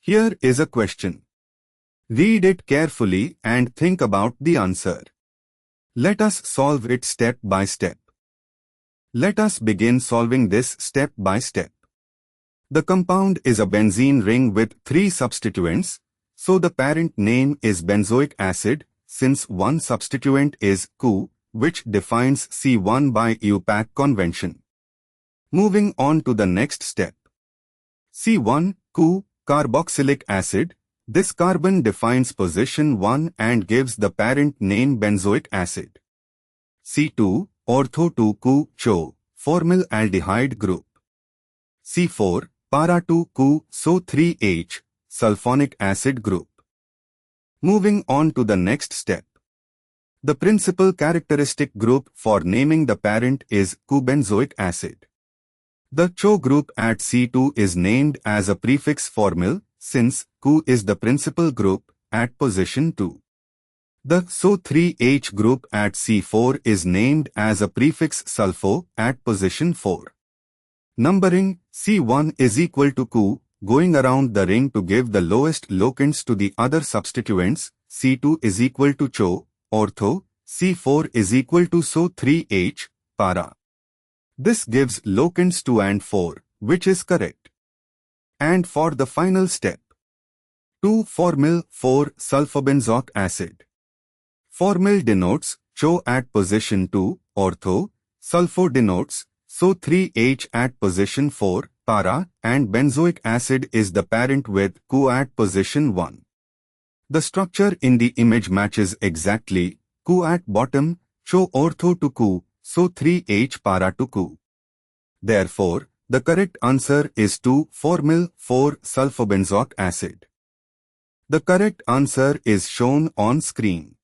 Here is a question. Read it carefully and think about the answer. Let us solve it step by step. Let us begin solving this step by step. The compound is a benzene ring with 3 substituents, so the parent name is benzoic acid, since one substituent is COOH, which defines C1 by IUPAC convention. Moving on to the next step. C1, COOH, carboxylic acid. This carbon defines position 1 and gives the parent name benzoic acid. C2, ortho-2-COOH, formaldehyde group. C4, para-2-COOH, SO3H, sulfonic acid group. Moving on to the next step. The principal characteristic group for naming the parent is COOH benzoic acid. The COOH group at C2 is named as a prefix formal, since COOH is the principal group at position 2. The SO3H group at C4 is named as a prefix sulfo at position 4. Numbering C1 is equal to COOH, going around the ring to give the lowest locants to the other substituents. C2 is equal to COOH, ortho, C4 is equal to SO3H, para. This gives locants 2 and 4, which is correct. And for the final step, 2-formyl 4-sulfobenzoic acid. Formyl denotes COOH at position 2, ortho, sulfo denotes SO3H at position 4, para, and benzoic acid is the parent with COOH at position 1. The structure in the image matches exactly, COOH at bottom, COOH ortho to COOH, SO3H para to COOH. Therefore, the correct answer is 2-formyl 4-sulfobenzoic acid. The correct answer is shown on screen.